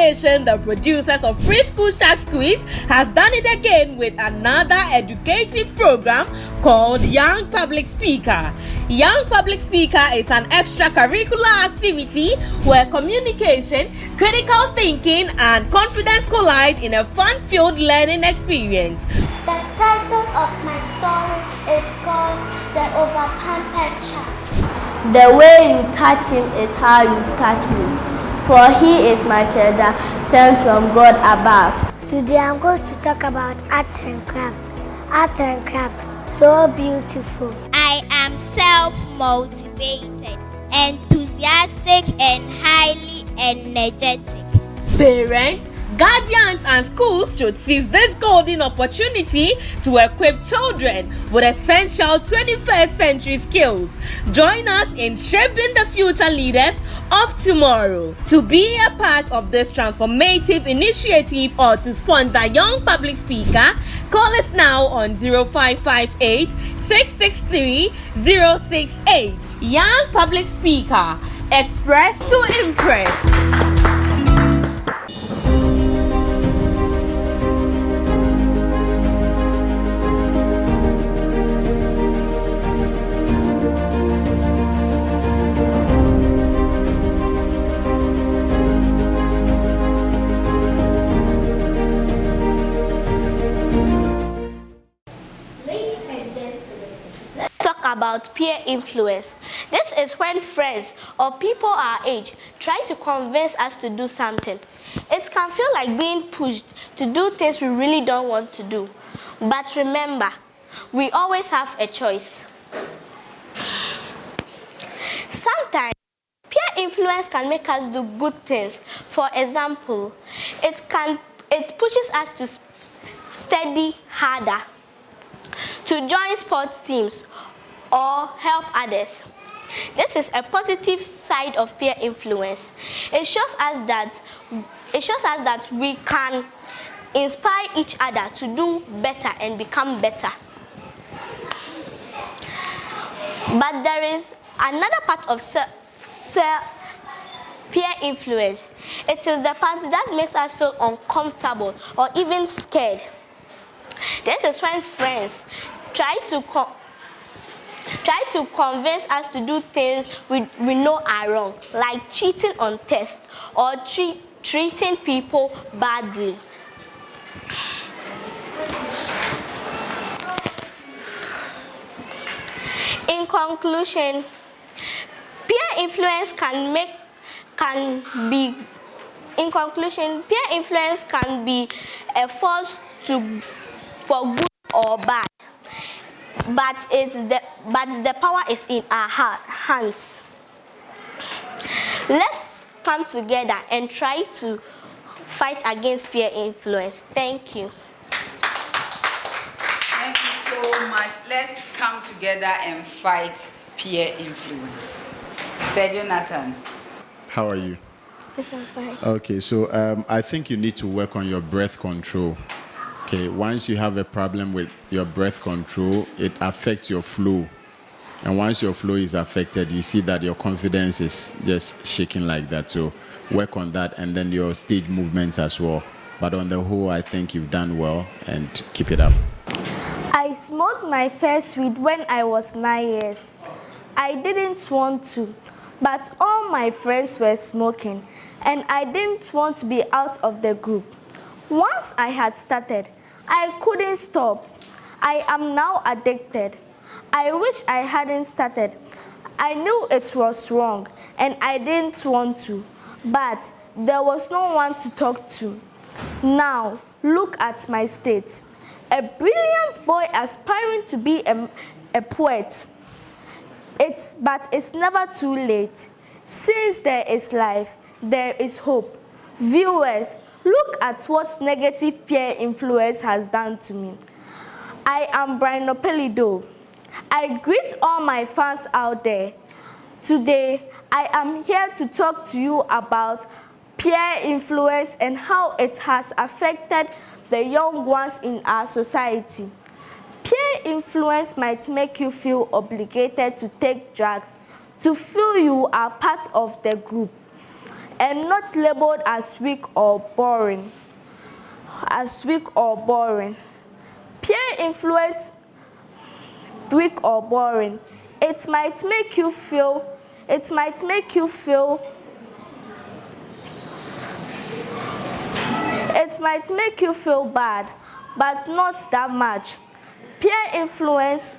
Nation, the producers of Preschool Sharks Quiz, has done it again with another educative program called Young Public Speaker. Young Public Speaker is an extracurricular activity where communication, critical thinking, and confidence collide in a fun-filled learning experience. The title of my story is called The Overpampered Child. The way you touch him is how you touch me, for he is my treasure, sent from God above. Today I'm going to talk about art and craft. Art and craft, so beautiful. I am self-motivated, enthusiastic, and highly energetic. Parents, guardians, and schools should seize this golden opportunity to equip children with essential 21st century skills. Join us in shaping the future leaders of tomorrow. To be a part of this transformative initiative or to sponsor Young Public Speaker, call us now on 0558 663 068. Young Public Speaker, express to impress. About peer influence. This is when friends or people our age try to convince us to do something. It can feel like being pushed to do things we really don't want to do. But remember, we always have a choice. Sometimes peer influence can make us do good things. For example, it pushes us to study harder, to join sports teams, or help others. This is a positive side of peer influence. It shows us that we can inspire each other to do better and become better. But there is another part of peer influence. It is the part that makes us feel uncomfortable or even scared. This is when friends try to convince us to do things we know are wrong, like cheating on tests or treating people badly. In conclusion, peer influence can be a force for good or bad. But the power is in our hands. Let's come together and try to fight against peer influence. Thank you. Thank you so much. Let's come together and fight peer influence. Sir Jonathan. How are you? I'm fine. Okay, so I think you need to work on your breath control. Okay, once you have a problem with your breath control, it affects your flow. And once your flow is affected, you see that your confidence is just shaking like that. So work on that, and then your stage movements as well. But on the whole, I think you've done well, and keep it up. I smoked my first weed when I was 9 years. I didn't want to, but all my friends were smoking, and I didn't want to be out of the group. Once I had started, I couldn't stop. I am now addicted. I wish I hadn't started. I knew it was wrong and I didn't want to, but there was no one to talk to. Now, look at my state. A brilliant boy aspiring to be a poet. But it's never too late. Since there is life, there is hope. Viewers, look at what negative peer influence has done to me. I am Brian Opelido. I greet all my fans out there. Today, I am here to talk to you about peer influence and how it has affected the young ones in our society. Peer influence might make you feel obligated to take drugs, to feel you are part of the group. and not labeled as weak or boring. Peer influence, weak or boring. It might make you feel bad, but not that much. Peer influence.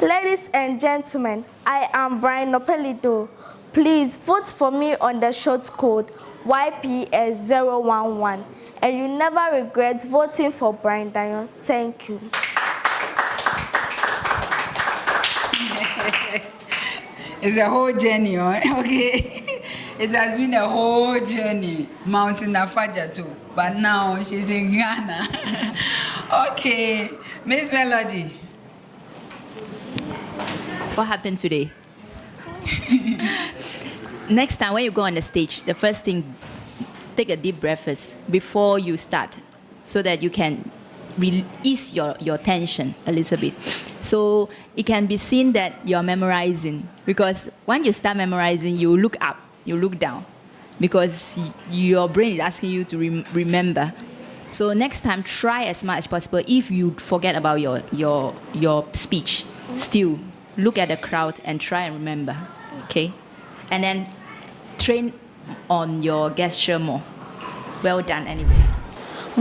Ladies and gentlemen, I am Brian Nopelido. Please vote for me on the short code YPS011, and you never regret voting for Brian Dion. Thank you. It's a whole journey, okay? It has been a whole journey, Mountain Afaja too, but now she's in Ghana. Okay, Miss Melody. What happened today? Next time when you go on the stage, the first thing, take a deep breath first before you start, so that you can release your tension a little bit. So it can be seen that you're memorizing, because when you start memorizing, you look up, you look down, because your brain is asking you to remember. So next time, try as much as possible. If you forget about your speech, still look at the crowd and try and remember, okay? And then train on your gesture more. Well done anyway.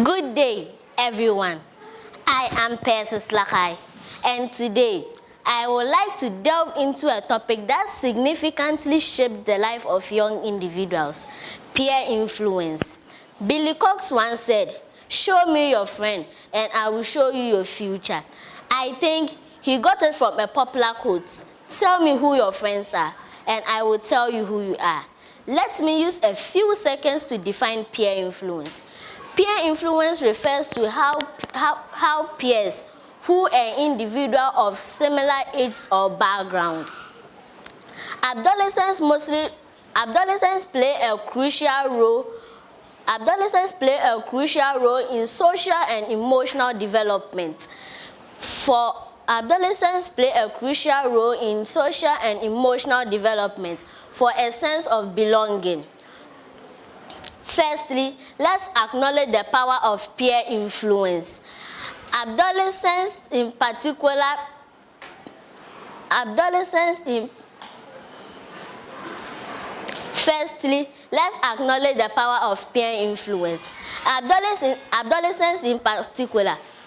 Good day, everyone. I am Persis Lakai, and today I would like to delve into a topic that significantly shapes the life of young individuals: peer influence. Billy Cox once said, "Show me your friend and I will show you your future." I think he got it from a popular quote: "Tell me who your friends are and I will tell you who you are." Let me use a few seconds to define peer influence. Peer influence refers to how peers, who an individual of similar age or background. Adolescents play a crucial role in social and emotional development. For a sense of belonging. Firstly, let's acknowledge the power of peer influence. Adolescents in particular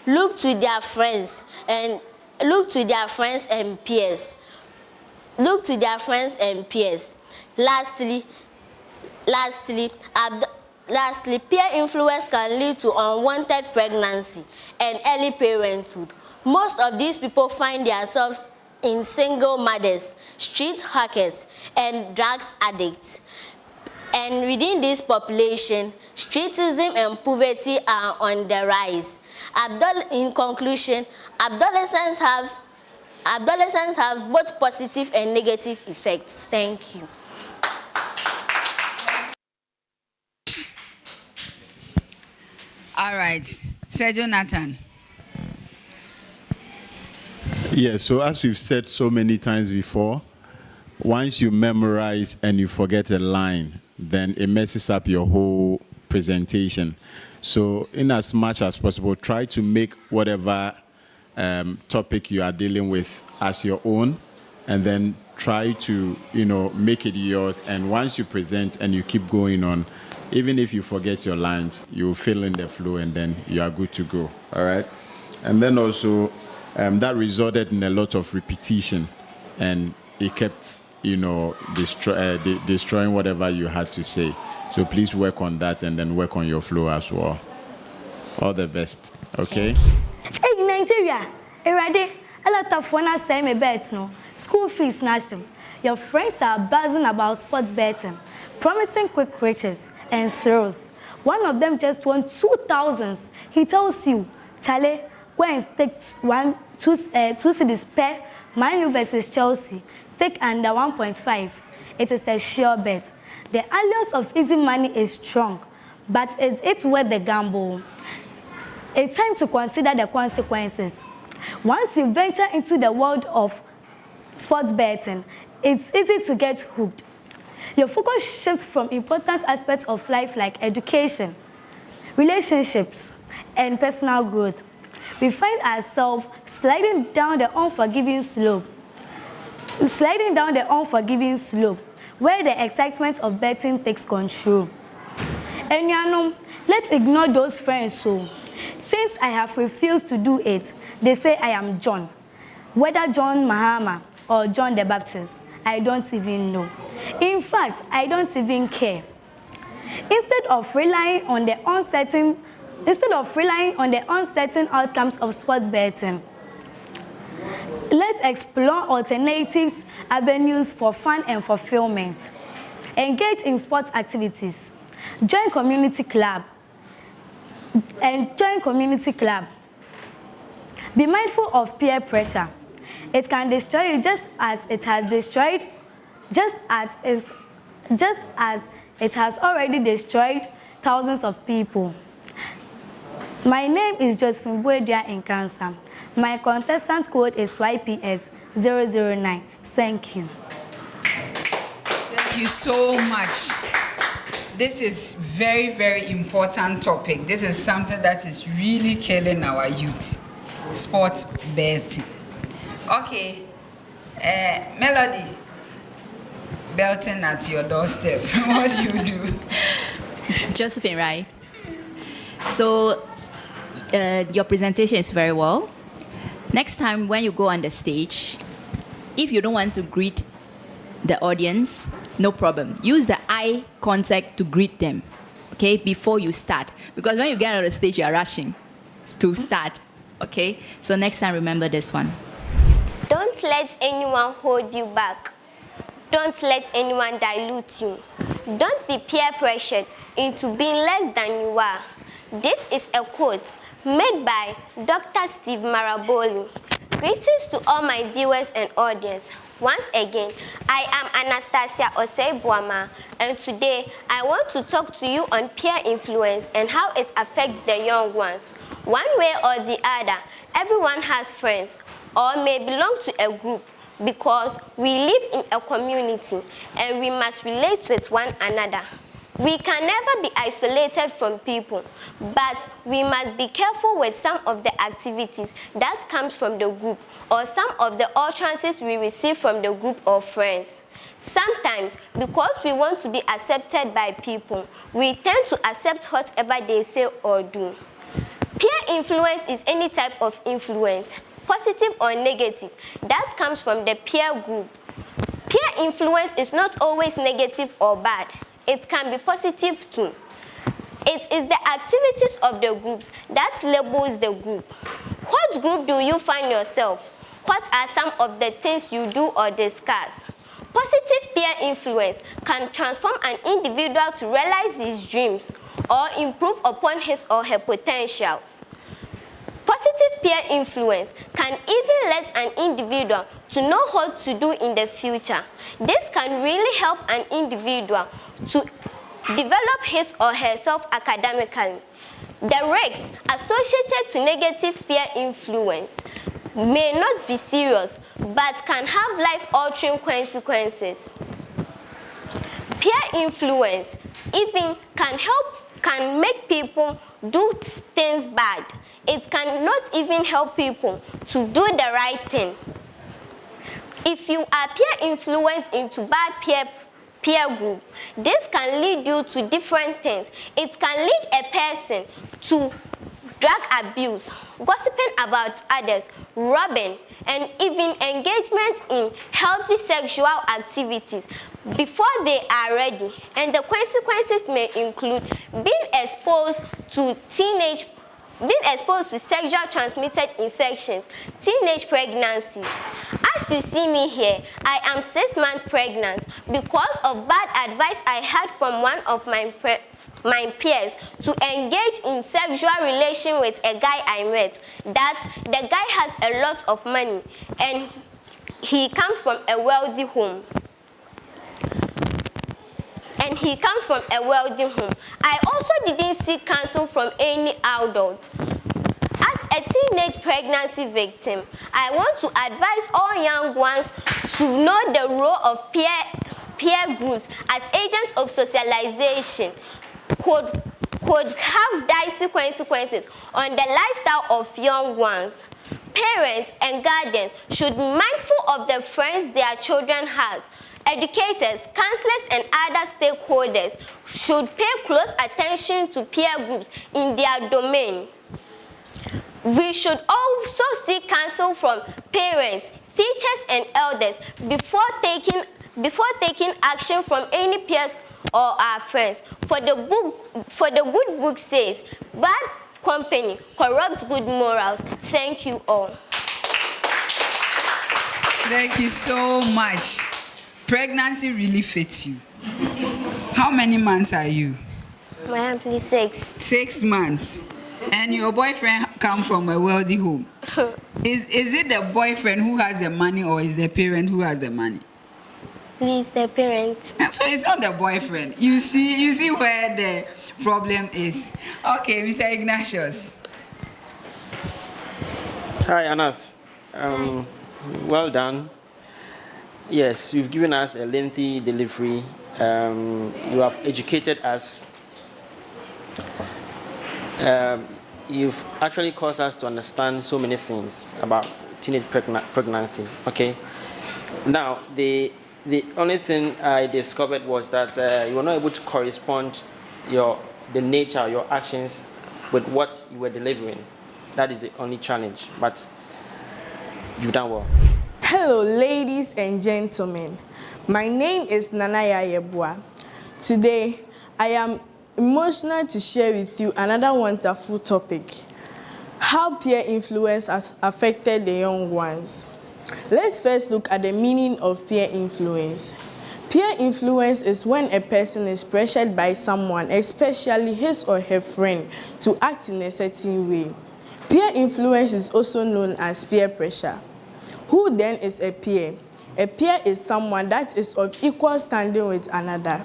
look to their friends and peers. Lastly, peer influence can lead to unwanted pregnancy and early parenthood. Most of these people find themselves in single mothers, street hawkers, and drugs addicts. And within this population, streetism and poverty are on the rise. In conclusion, adolescents have both positive and negative effects. Thank you. All right, Sir Jonathan. Yeah, so as we've said so many times before, once you memorize and you forget a line, then it messes up your whole presentation. So in as much as possible, try to make whatever topic you are dealing with as your own, and then try to, make it yours. And once you present and you keep going on, even if you forget your lines, you fill in the flow and then you are good to go. All right. And then also that resulted in a lot of repetition, and it kept, destroying whatever you had to say. So please work on that and then work on your flow as well. All the best. Okay. Hey, Nigeria, already a lot of fun are saying me bet no school fees national. Your friends are buzzing about sports betting, promising quick riches and thrills. One of them just won 2,000. He tells you, Charlie, go and stake two cities per Man U versus Chelsea. Stake under 1.5. It is a sure bet. The allure of easy money is strong, but is it worth the gamble? It's time to consider the consequences. Once you venture into the world of sports betting, it's easy to get hooked. Your focus shifts from important aspects of life like education, relationships, and personal growth. We find ourselves sliding down the unforgiving slope, where the excitement of betting takes control. And let's ignore those friends. So, since I have refused to do it, they say I am John. Whether John Mahama or John the Baptist, I don't even know. In fact, I don't even care. Instead of relying on the uncertain outcomes of sports betting, let's explore alternatives, avenues for fun and fulfillment. Engage in sports activities. Join community club. Be mindful of peer pressure. It can destroy you just as it has already destroyed thousands of people. My name is Josephine Buedia in Cancer. My contestant code is YPS009. Thank you. Thank you so much. This is very, very important topic. This is something that is really killing our youth. Sports betting. Okay. Melody, belting at your doorstep. What do you do? Josephine, right? So your presentation is very well. Next time when you go on the stage, if you don't want to greet the audience, no problem. Use the eye contact to greet them, okay, before you start. Because when you get on the stage, you are rushing to start, okay? So next time, remember this one. Don't let anyone hold you back. Don't let anyone dilute you. Don't be peer pressured into being less than you are. This is a quote made by Dr. Steve Maraboli. Greetings to all my viewers and audience. Once again, I am Anastasia Osei-Boama, and today I want to talk to you on peer influence and how it affects the young ones. One way or the other, everyone has friends or may belong to a group because we live in a community and we must relate with one another. We can never be isolated from people, but we must be careful with some of the activities that comes from the group or some of the utterances we receive from the group of friends. Sometimes, because we want to be accepted by people, we tend to accept whatever they say or do. Peer influence is any type of influence, positive or negative, that comes from the peer group. Peer influence is not always negative or bad. It can be positive too. It is the activities of the groups that labels the group. What group do you find yourself? What are some of the things you do or discuss? Positive peer influence can transform an individual to realize his dreams or improve upon his or her potentials. Positive peer influence can even let an individual to know what to do in the future. This can really help an individual to develop his or herself academically. The risks associated to negative peer influence may not be serious, but can have life-altering consequences. Peer influence even can make people do things bad. It cannot even help people to do the right thing. If you are peer influenced into bad peer group, this can lead you to different things. It can lead a person to drug abuse, gossiping about others, robbing, and even engagement in healthy sexual activities before they are ready. And the consequences may include being exposed to sexual transmitted infections, teenage pregnancies. As you see me here, I am 6 months pregnant because of bad advice I had from one of my peers to engage in sexual relation with a guy I met. That the guy has a lot of money and he comes from a wealthy home. I also didn't seek counsel from any adult. As a teenage pregnancy victim, I want to advise all young ones to know the role of peer peer groups as agents of socialization could have dicey consequences on the lifestyle of young ones. Parents and guardians should be mindful of the friends their children have. Educators, counselors, and other stakeholders should pay close attention to peer groups in their domain. We should also seek counsel from parents, teachers, and elders before taking action from any peers or our friends. For the good book says, bad company corrupts good morals. Thank you all. Thank you so much. Pregnancy really fits you. How many months are you? My aunt, please, 6. 6 months. And your boyfriend come from a wealthy home. Is it the boyfriend who has the money or is the parent who has the money? Please, the parents. So it's not the boyfriend. You see where the problem is. Okay, Mr. Ignatius. Hi, Anas. Well done. Yes, you've given us a lengthy delivery. You have educated us. You've actually caused us to understand so many things about teenage pregnancy. Okay. Now, the only thing I discovered was that you were not able to correspond the nature, your actions with what you were delivering. That is the only challenge, but you've done well. Hello, ladies and gentlemen. My name is Nanaya Yebua. Today, I am emotional to share with you another wonderful topic: how peer influence has affected the young ones. Let's first look at the meaning of peer influence. Peer influence is when a person is pressured by someone, especially his or her friend, to act in a certain way. Peer influence is also known as peer pressure. Who then is a peer? A peer is someone that is of equal standing with another.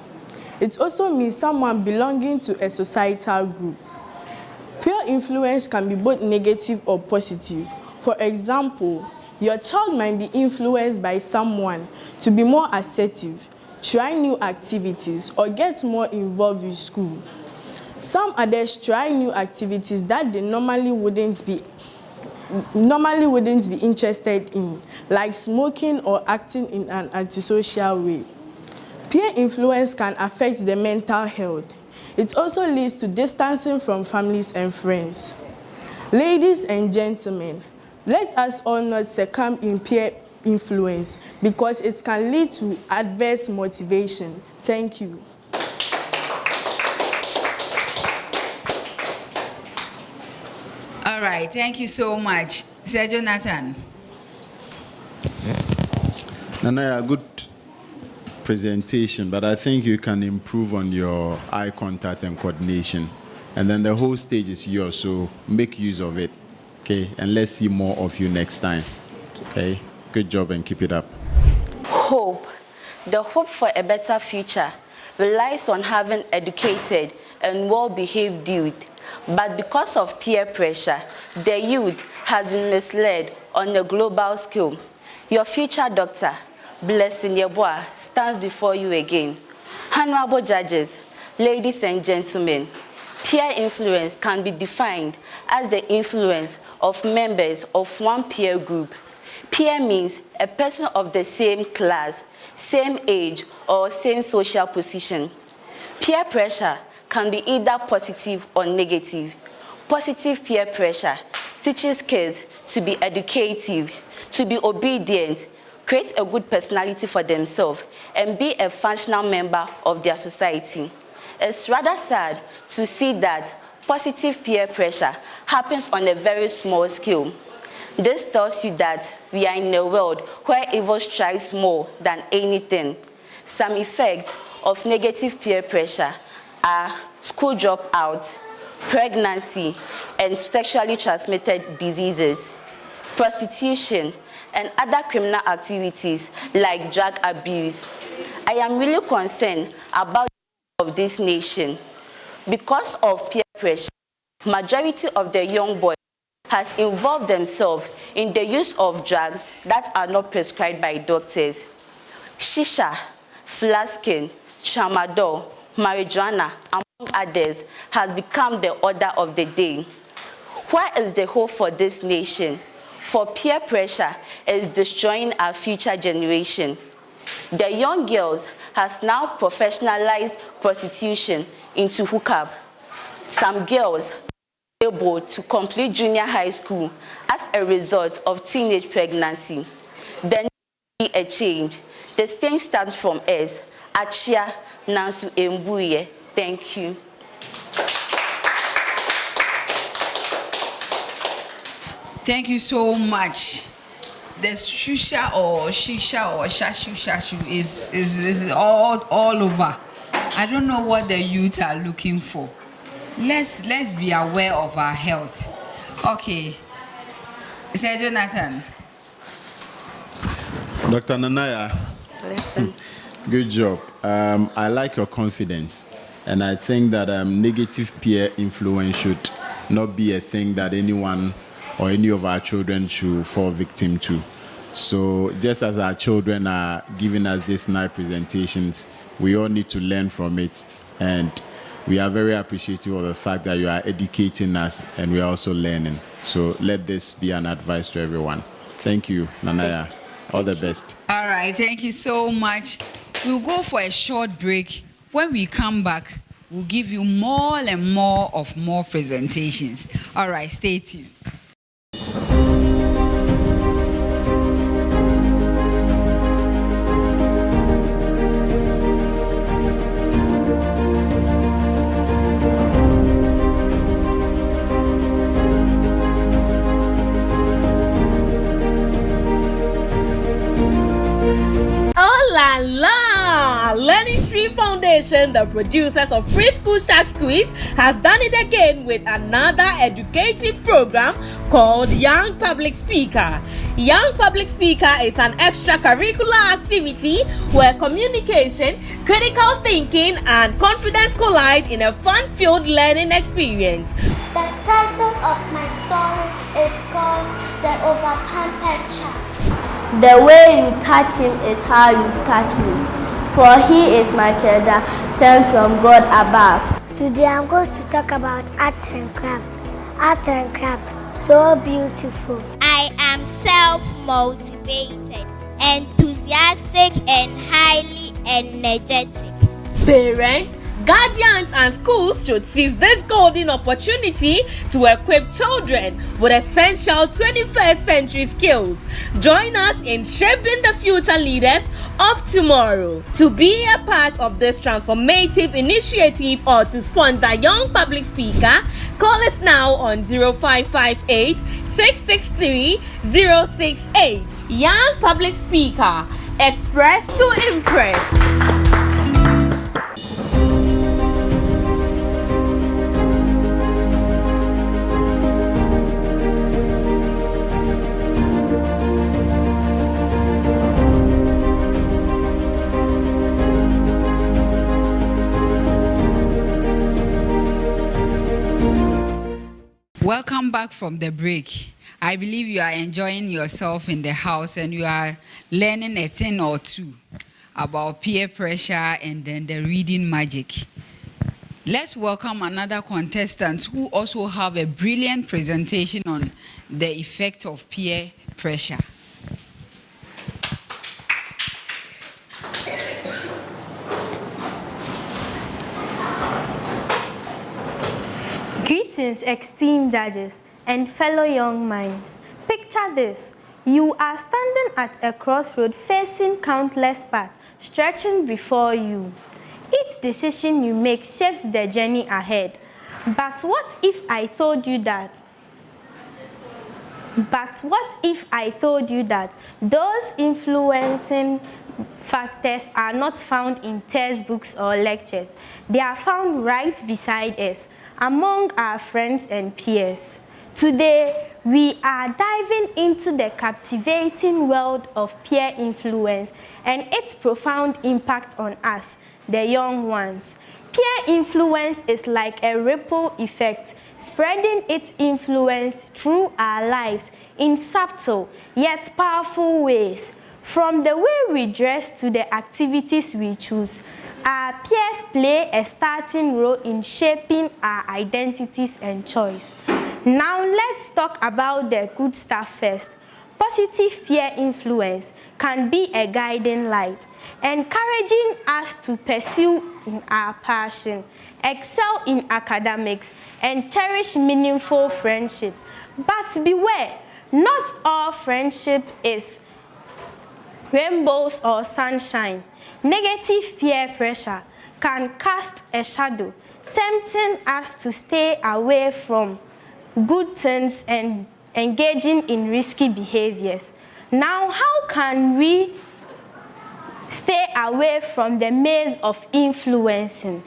It also means someone belonging to a societal group. Peer influence can be both negative or positive. For example, your child might be influenced by someone to be more assertive, try new activities, or get more involved with school. Some others try new activities that they normally wouldn't be interested in, like smoking or acting in an antisocial way. Peer influence can affect the mental health. It also leads to distancing from families and friends. Ladies and gentlemen, let us all not succumb in peer influence because it can lead to adverse motivation. Thank you. All right, thank you so much. Sir Jonathan. Nanaya, good presentation, but I think you can improve on your eye contact and coordination. And then the whole stage is yours, so make use of it, okay? And let's see more of you next time, okay? Good job and keep it up. Hope. The hope for a better future relies on having educated and well-behaved youth. But because of peer pressure, the youth has been misled on a global scale. Your future doctor, Blessing Yeboah, stands before you again. Honorable judges, ladies and gentlemen, peer influence can be defined as the influence of members of one peer group. Peer means a person of the same class, same age, or same social position. Peer pressure can be either positive or negative. Positive peer pressure teaches kids to be educative, to be obedient, create a good personality for themselves, and be a functional member of their society. It's rather sad to see that positive peer pressure happens on a very small scale. This tells you that we are in a world where evil strikes more than anything. Some effects of negative peer pressure are school dropout, pregnancy, and sexually transmitted diseases, prostitution, and other criminal activities like drug abuse. I am really concerned about of this nation. Because of peer pressure, majority of the young boys has involved themselves in the use of drugs that are not prescribed by doctors. Shisha, flasking, tramadol, marijuana, among others, has become the order of the day. Where is the hope for this nation? For peer pressure is destroying our future generation. The young girls has now professionalized prostitution into hookup. Some girls are able to complete junior high school as a result of teenage pregnancy. There needs to be a change. The stain starts from us. Achia Nansu Embuye. Thank you. Thank you so much. The shusha or shisha or shashu shashu is all over. I don't know what the youth are looking for. Let's be aware of our health. Okay. Sir Jonathan. Dr. Nanaya. Listen. Good job. I like your confidence. And I think that negative peer influence should not be a thing that anyone or any of our children should fall victim to. So just as our children are giving us these nice presentations, we all need to learn from it. And we are very appreciative of the fact that you are educating us and we are also learning. So let this be an advice to everyone. Thank you, Nanaya. All the best. All right, thank you so much. We'll go for a short break. When we come back, we'll give you more and more presentations. All right, stay tuned. Foundation, the producers of Preschool Shark Quiz, has done it again with another educative program called Young Public Speaker. Young Public Speaker is an extracurricular activity where communication, critical thinking, and confidence collide in a fun-filled learning experience. The title of my story is called The Overpampered Child. The way you touch him is how you touch me. For he is my treasure, sent from God above. Today I'm going to talk about art and craft. Art and craft, so beautiful. I am self-motivated, enthusiastic, and highly energetic. Parents, guardians, and schools should seize this golden opportunity to equip children with essential 21st century skills. Join us in shaping the future leaders of tomorrow. To be a part of this transformative initiative or to sponsor Young Public Speaker, call us now on 0558 663 068. Young Public Speaker, express to impress. Welcome back from the break. I believe you are enjoying yourself in the house and you are learning a thing or two about peer pressure and then the reading magic. Let's welcome another contestant who also have a brilliant presentation on the effect of peer pressure. Greetings, esteemed judges and fellow young minds. Picture this. You are standing at a crossroad facing countless paths stretching before you. Each decision you make shapes the journey ahead. But what if I told you that? Those influencing factors are not found in textbooks or lectures. They are found right beside us, among our friends and peers. Today, we are diving into the captivating world of peer influence and its profound impact on us, the young ones. Peer influence is like a ripple effect spreading its influence through our lives in subtle yet powerful ways. From the way we dress to the activities we choose, our peers play a starting role in shaping our identities and choice. Now let's talk about the good stuff first. Positive peer influence can be a guiding light, encouraging us to pursue in our passion, excel in academics, and cherish meaningful friendship. But beware, not all friendship is rainbows or sunshine. Negative peer pressure can cast a shadow, tempting us to stay away from good things and engaging in risky behaviors. Now, how can we stay away from the maze of influencing?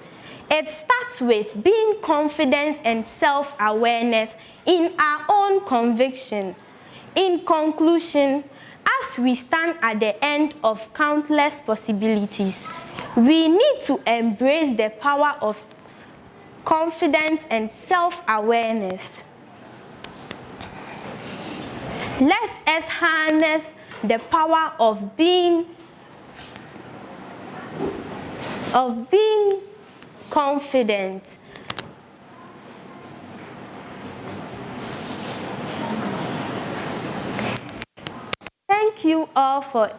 It starts with being confident and self-awareness in our own conviction. In conclusion, as we stand at the end of countless possibilities, we need to embrace the power of confidence and self-awareness. Let us harness the power of being confident. Thank you all for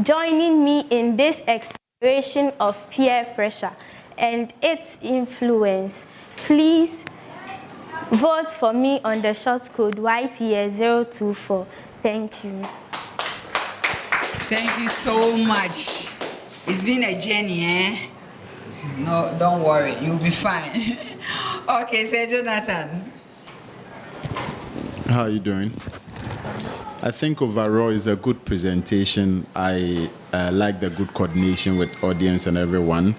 joining me in this exploration of peer pressure and its influence. Please vote for me on the short code YPS024. Thank you. Thank you so much. It's been a journey, eh? No, don't worry, you'll be fine. Okay, Sir Jonathan. How are you doing? I think overall it's a good presentation. I like the good coordination with audience and everyone.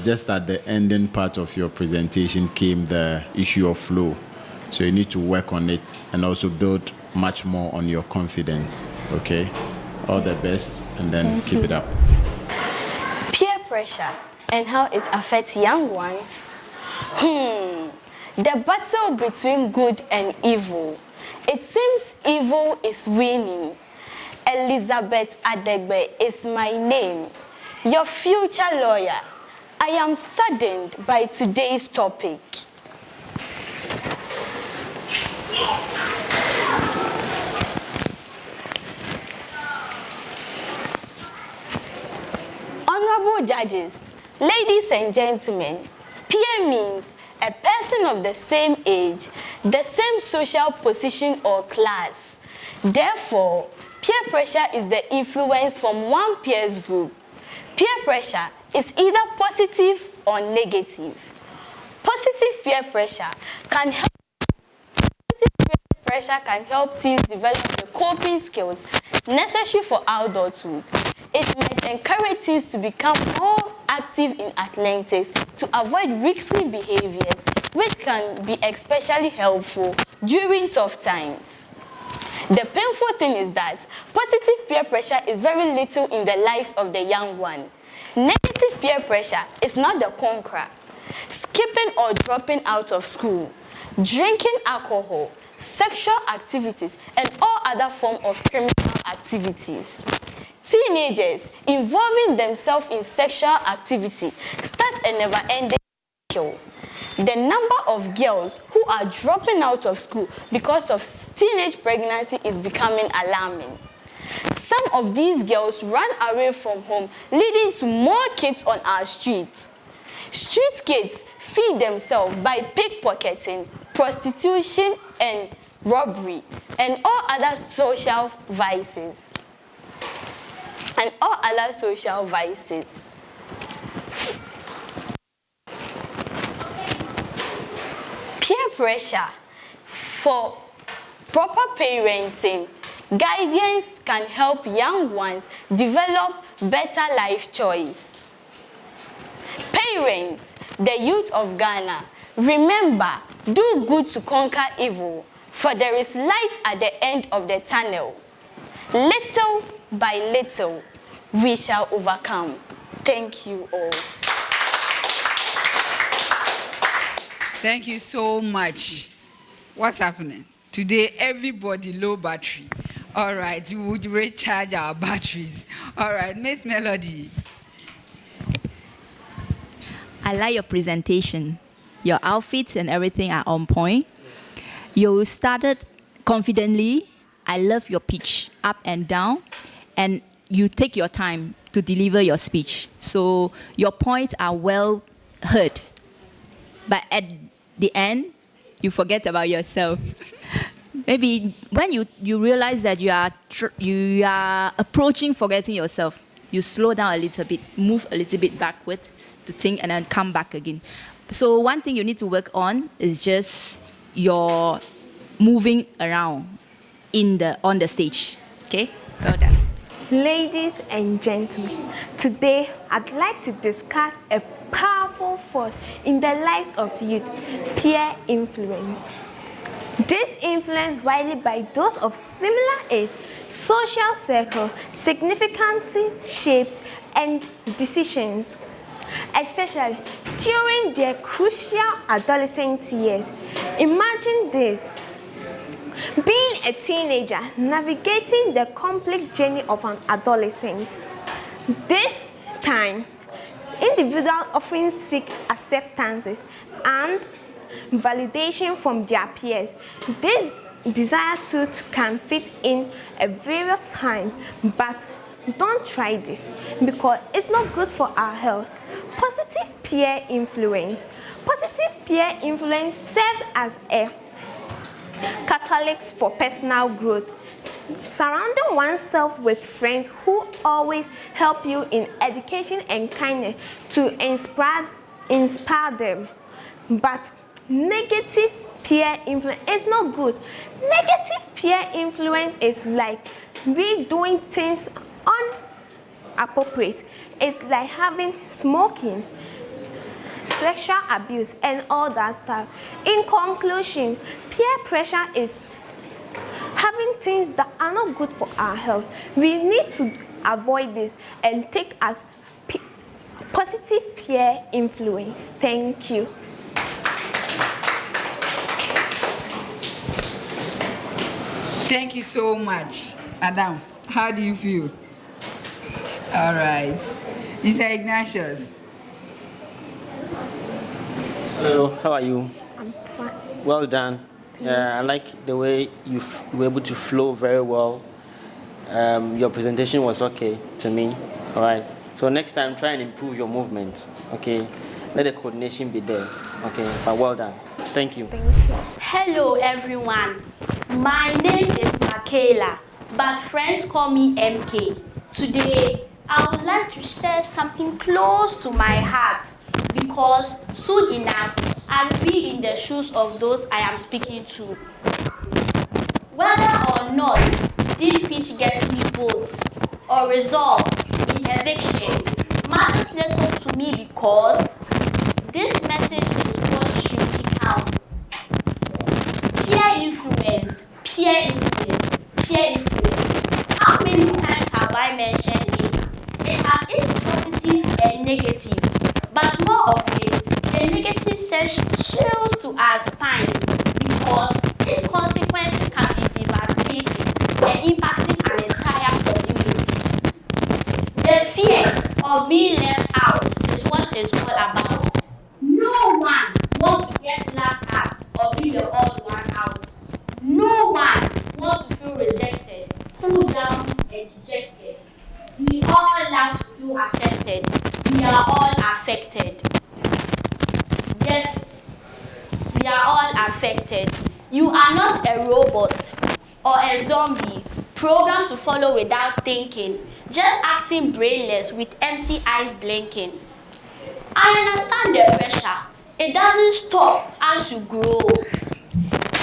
Just at the ending part of your presentation came the issue of flow. So you need to work on it and also build much more on your confidence. Okay? All the best and then keep it up. Peer pressure and how it affects young ones. The battle between good and evil. It seems evil is winning. Elizabeth Adegbe is my name, your future lawyer. I am saddened by today's topic. Honorable judges, ladies and gentlemen, peer means a person of the same age, the same social position or class. Therefore, peer pressure is the influence from one peers group. Peer pressure is either positive or negative. Positive peer pressure can help teens develop the coping skills necessary for adulthood. It might encourage teens to become more active in athletics to avoid risky behaviors, which can be especially helpful during tough times. The painful thing is that positive peer pressure is very little in the lives of the young one. Negative peer pressure is not the conqueror. Skipping or dropping out of school, drinking alcohol, sexual activities, and all other forms of criminal activities. Teenagers involving themselves in sexual activity start a never-ending cycle. The number of girls who are dropping out of school because of teenage pregnancy is becoming alarming. Some of these girls run away from home, leading to more kids on our streets. Street kids feed themselves by pickpocketing, prostitution, and robbery, and all other social vices. Peer pressure. For proper parenting, guidance can help young ones develop better life choice. Parents, the youth of Ghana, remember, do good to conquer evil, for there is light at the end of the tunnel. Little by little, we shall overcome. Thank you all. Thank you so much. What's happening? Today, everybody low battery. All right, we would recharge our batteries. All right, Miss Melody. I like your presentation. Your outfits and everything are on point. You started confidently. I love your pitch, up and down. And you take your time to deliver your speech. So your points are well heard. But at the end, you forget about yourself. Maybe when you realize that you are approaching forgetting yourself, you slow down a little bit, move a little bit backward to think, and then come back again. So one thing you need to work on is just your moving around on the stage. Okay, well done. Ladies and gentlemen, today I'd like to discuss a powerful force in the lives of youth, peer influence. This influence widely by those of similar age, social circle, significantly shapes and decisions, especially during their crucial adolescent years. Imagine this. Being a teenager, navigating the complex journey of an adolescent. This time, individuals often seek acceptances and validation from their peers. This desire too can fit in at various times, but don't try this because it's not good for our health. Positive peer influence. Positive peer influence serves as a catalyst for personal growth. Surrounding oneself with friends who always help you in education and kindness to inspire them. But negative peer influence is not good. Negative peer influence is like we doing things inappropriate. It's like having smoking, sexual abuse, and all that stuff. In conclusion, peer pressure is having things that are not good for our health. We need to avoid this and take as positive peer influence. Thank you. Thank you so much. Madam, how do you feel? All right. Mr. Ignatius. Hello, how are you? I'm fine. Well done. I like the way you were able to flow very well. Your presentation was okay to me. All right. So next time, try and improve your movements. Okay. Let the coordination be there. Okay. But well done. Thank you. Thank you. Hello everyone, my name is Michaela, but friends call me MK. Today, I would like to share something close to my heart because soon enough, I will be in the shoes of those I am speaking to. Whether or not this speech gets me votes or results in eviction matters little to me because this message is what truly counts. Peer influence, peer influence, peer influence. How many times have I mentioned it? It has its positive and negative, but more often, the negative sends chills to our spines because its consequences can be devastating and impacting an entire community. The fear of being left out is what it's all about. No one wants to get laughed at or be the odd one out. No one wants to feel rejected, pulled down, and dejected. We all like to feel accepted. We are all affected. Yes, we are all affected. You are not a robot or a zombie programmed to follow without thinking, just acting brainless with empty eyes blinking. I understand the pressure. It doesn't stop as you grow.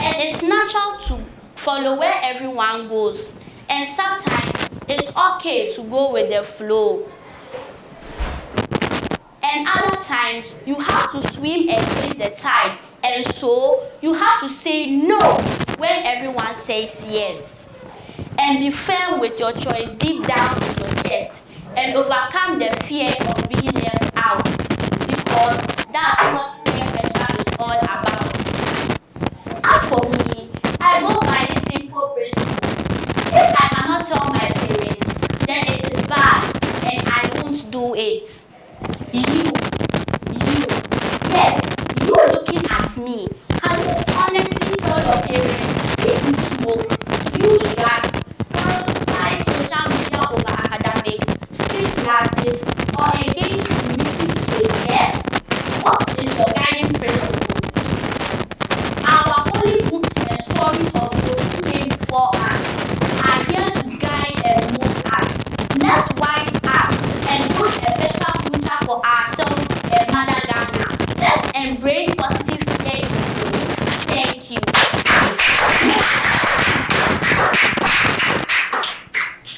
And it's natural to follow where everyone goes. And sometimes it's okay to go with the flow. And other times you have to swim against the tide. And so you have to say no when everyone says yes. And be firm with your choice deep down in your chest. And overcome the fear of being left out. Because that's what peer pressure is all about.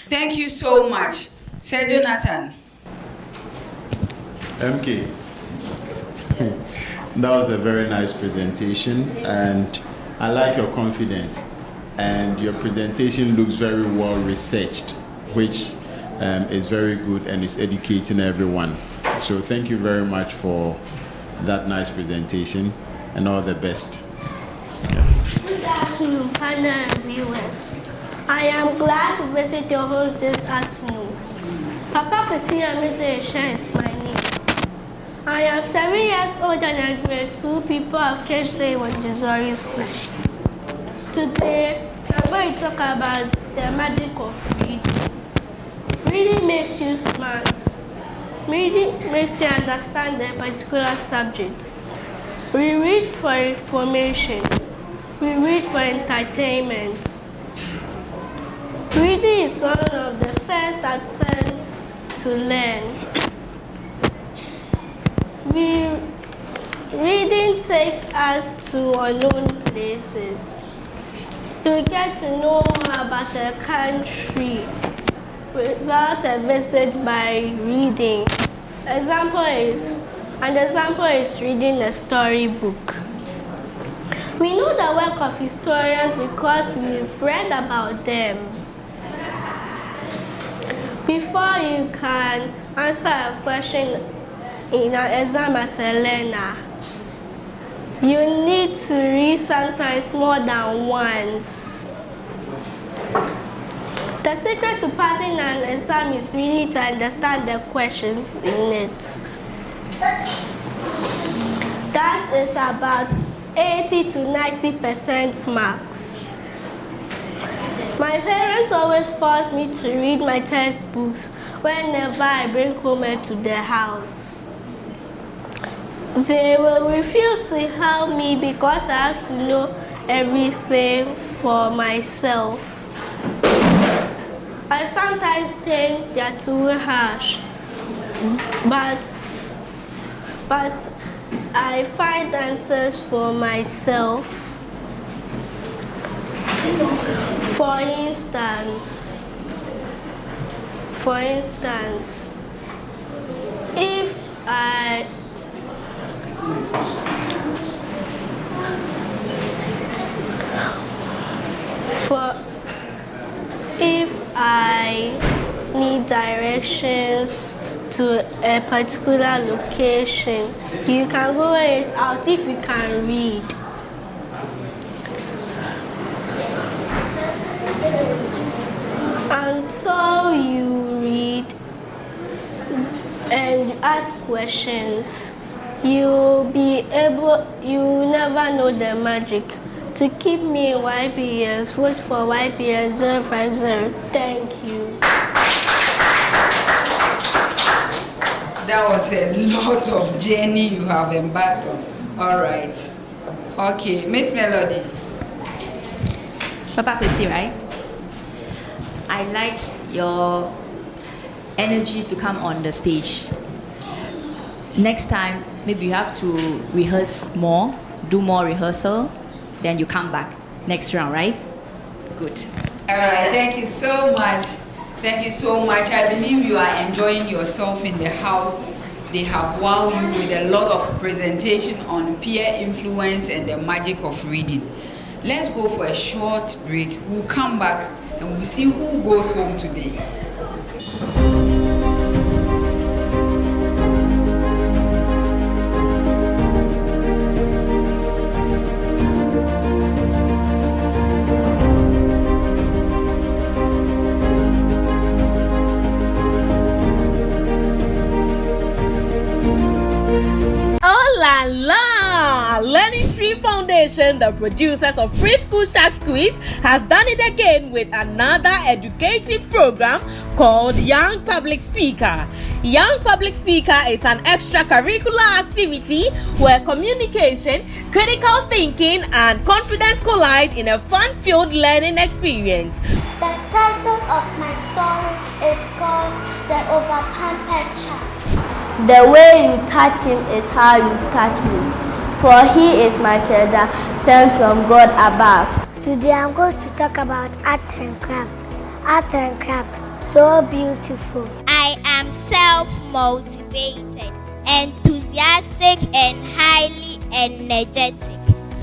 Thank you so much. Sir Jonathan. MK, that was a very nice presentation, and I like your confidence. And your presentation looks very well researched, which is very good and is educating everyone. So thank you very much for that nice presentation, and all the best. Good afternoon, panel and viewers. I am glad to visit your host this afternoon. Papa Pesia Medesha is my name. I am 7 years old and a grade 2 people of Kensei Montessori School. Today, I'm going to talk about the magic of reading. Reading makes you smart. Reading makes you understand a particular subject. We read for information. We read for entertainment. Reading is one of the first attempts to learn. Reading takes us to unknown places. You get to know more about a country without a visit by reading. An example is reading a storybook. We know the work of historians because we've read about them. Before you can answer a question in an exam as a learner, you need to read sometimes more than once. The secret to passing an exam is really to understand the questions in it. That is about 80 to 90% marks. My parents always force me to read my textbooks whenever I bring homework to their house. They will refuse to help me because I have to know everything for myself. I sometimes think they are too harsh, but I find answers for myself. For instance, if I need directions to a particular location, you can go it out if you can read. Until you read and ask questions, you'll never know the magic. To keep me in YPS, vote for YPS 050. Thank you. That was a lot of journey you have embarked on. All right. Okay, Miss Melody. Papa Kwesi, right? I like your energy to come on the stage. Next time, maybe you have to rehearse more, do more rehearsal, then you come back next round, right? Good. All right, thank you so much. Thank you so much. I believe you are enjoying yourself in the house. They have wowed you with a lot of presentation on peer influence and the magic of reading. Let's go for a short break. We'll come back and we'll see who goes home today. Learning Tree Foundation, the producers of Preschool Sharks Quiz, has done it again with another educative program called Young Public Speaker. Young Public Speaker is an extracurricular activity where communication, critical thinking, and confidence collide in a fun-filled learning experience. The title of my story is called The Overpampered Child. The way you touch him is how you touch me, for he is my treasure, sent from God above. Today I'm going to talk about art and craft. art and craft, so beautiful. I am self-motivated, enthusiastic, and highly energetic.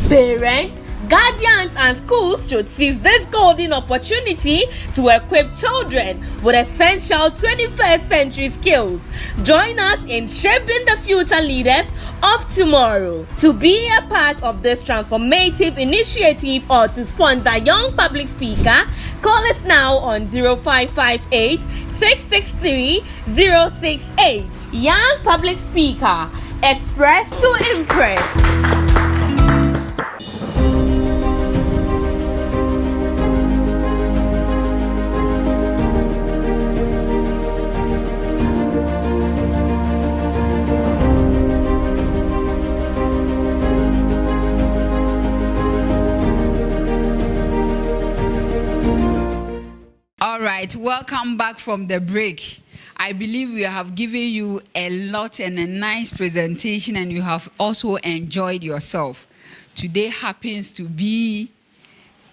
Parents, guardians, and schools should seize this golden opportunity to equip children with essential 21st century skills. Join us in shaping the future leaders of tomorrow. To be a part of this transformative initiative or to sponsor a young public speaker, call us now on 0558 663 068. Young public speaker, express to impress. All right, welcome back from the break. I believe we have given you a lot and a nice presentation, and you have also enjoyed yourself. Today happens to be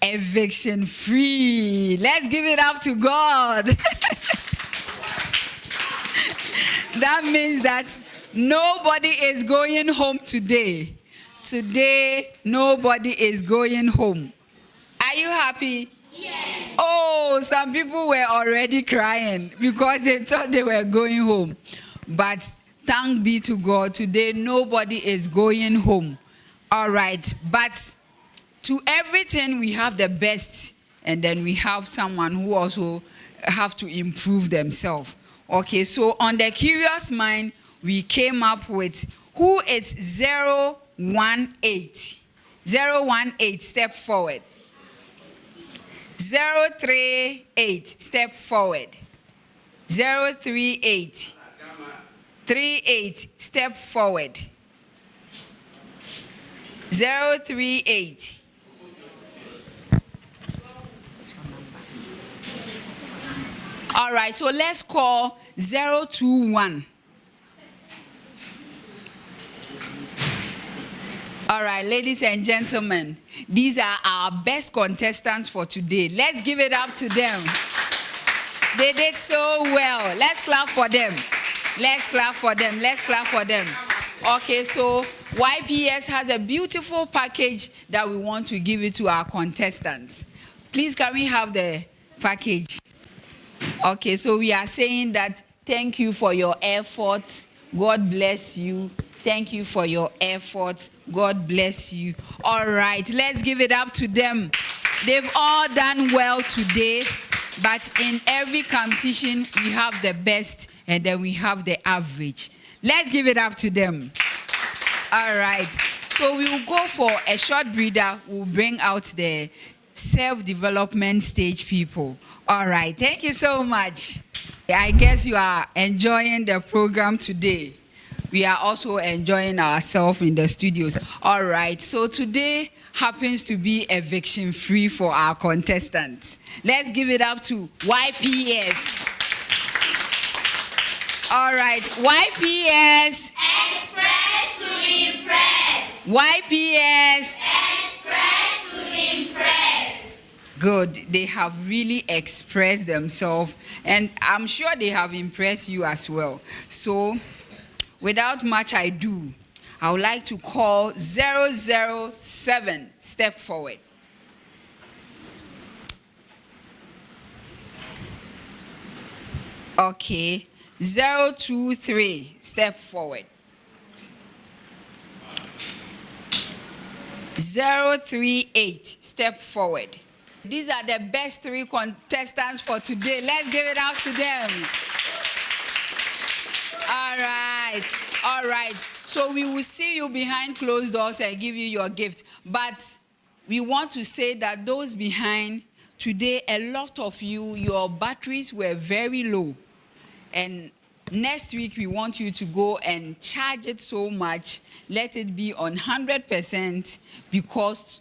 eviction free. Let's give it up to God. That means that nobody is going home today. Today, nobody is going home. Are you happy? Yes. Oh, some people were already crying because they thought they were going home. But thank be to God, today nobody is going home. All right, but to everything we have the best, and then we have someone who also have to improve themselves. Okay, so on the curious mind, we came up with who is 018. 018, step forward. 038, step forward. 038. 38, step forward. 038. All right, so let's call 021. All right, ladies and gentlemen, these are our best contestants for today. Let's give it up to them. They did so well. Let's clap for them. Let's clap for them. Let's clap for them. Okay, so YPS has a beautiful package that we want to give it to our contestants. Please, can we have the package? Okay, so we are saying that thank you for your efforts. God bless you. Thank you for your effort. God bless you. All right, let's give it up to them. They've all done well today, but in every competition, we have the best and then we have the average. Let's give it up to them. All right, so we will go for a short breather. We'll bring out the self-development stage people. All right, thank you so much. I guess you are enjoying the program today. We are also enjoying ourselves in the studios. All right, so today happens to be eviction free for our contestants. Let's give it up to YPS. All right, YPS. Express to impress. YPS. Express to impress. Good, they have really expressed themselves, and I'm sure they have impressed you as well. So, without much ado, I would like to call 007. Step forward. Okay. 023. Step forward. 038. Step forward. These are the best three contestants for today. Let's give it out to them. All right. So we will see you behind closed doors and give you your gift. But we want to say that those behind, today, a lot of you, your batteries were very low. And next week, we want you to go and charge it so much. Let it be on 100% because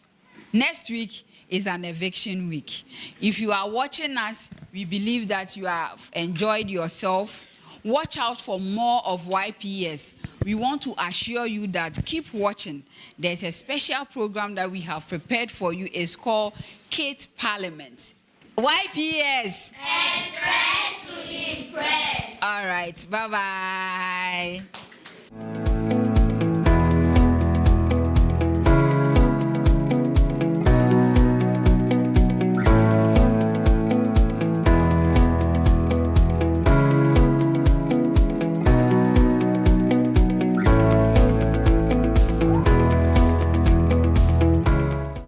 next week is an eviction week. If you are watching us, we believe that you have enjoyed yourself. Watch out for more of YPS. We want to assure you that keep watching. There's a special program that we have prepared for you. It's called Kids Parliament. YPS. Express to impress. All right. Bye-bye.